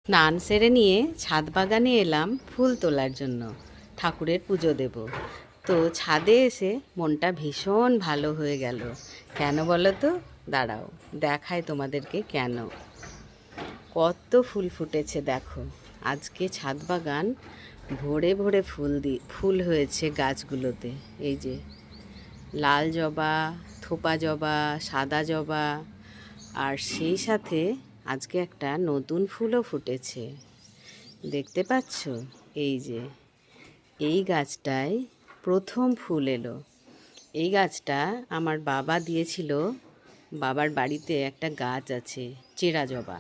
স্নান সেরে নিয়ে ছাদ বাগানে এলাম ফুল তোলার জন্য, ঠাকুরের পুজো দেব। তো ছাদে এসে মনটা ভীষণ ভালো হয়ে গেল। কেন বলো তো? দাঁড়াও দেখাই তোমাদেরকে কেন। কত ফুল ফুটেছে দেখো। আজকে ছাদ বাগান ভরে ভরে ফুল হয়েছে গাছগুলোতে। এই যে লাল জবা, থোপা জবা, সাদা জবা, আর সেই সাথে আজকে একটা নতুন ফুলও ফুটেছে, দেখতে পাচ্ছ? এই যে এই গাছটায় প্রথম ফুল এলো। এই গাছটা আমার বাবা দিয়েছিল। বাবার বাড়িতে একটা গাছ আছে চেরা জবা,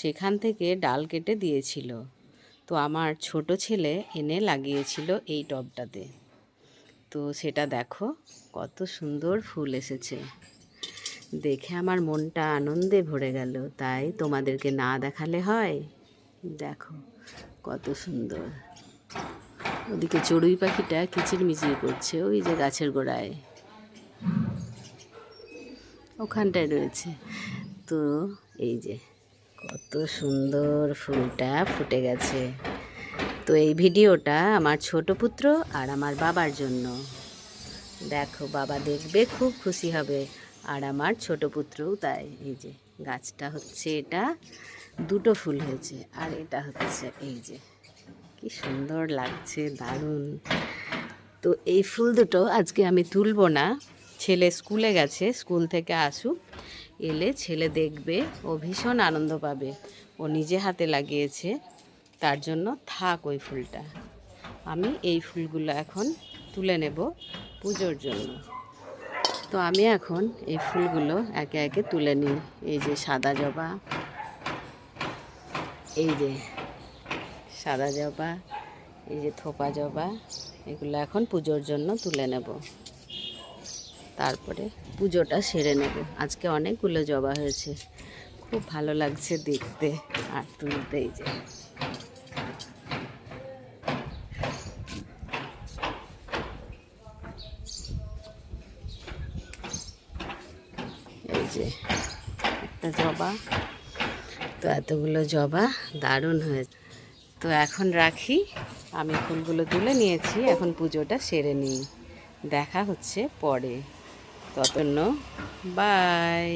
সেখান থেকে ডাল কেটে দিয়েছিল। তো আমার ছোট ছেলে এনে লাগিয়েছিল এই টবটাতে। তো সেটা দেখো কত সুন্দর ফুল এসেছে। দেখে আমার মনটা আনন্দে ভরে গেল। তাই তোমাদেরকে না দেখালে হয়? দেখো কত সুন্দর। ওদিকে চড়ুই পাখিটা কিচিরমিচির করছে, ওই যে গাছের গোড়ায় ওখানটায় রয়েছে। তো এই যে কত সুন্দর ফুলটা ফুটে গেছে। তো এই ভিডিওটা আমার ছোট পুত্র আর আমার বাবার জন্য। দেখো বাবা দেখবে খুব খুশি হবে, আর আমার ছোট পুত্রও তাই। এই যে গাছটা হচ্ছে, এটা দুটো ফুল হয়েছে, আর এটা হচ্ছে এই যে কি সুন্দর লাগছে, দারুণ। তো এই ফুল দুটো আজকে আমি তুলব না, ছেলে স্কুলে গেছে, স্কুল থেকে আসুক, এলে ছেলে দেখবে, ও ভীষণ আনন্দ পাবে। ও নিজে হাতে লাগিয়েছে, তার জন্য থাক ওই ফুলটা। আমি এই ফুলগুলো এখন তুলে নেব পুজোর জন্য। তো আমি এখন এই ফুলগুলো একে একে তুলে নিই। এই যে সাদা জবা, এই যে সাদা জবা, এই যে থোপা জবা, এগুলো এখন পুজোর জন্য তুলে নেব। তারপরে পুজোটা সেরে নেব। আজকে অনেকগুলো জবা হয়েছে, খুব ভালো লাগছে দেখতে আর তুলতে। এই যে এই যে একটা জবা, তো এতগুলো জবা দারুণ হয়েছে। তো এখন রাখি, আমি ফুলগুলো তুলে নিয়েছি, এখন পুজোটা সেরে নিই। দেখা হচ্ছে পরে। ততক্ষণ বাই।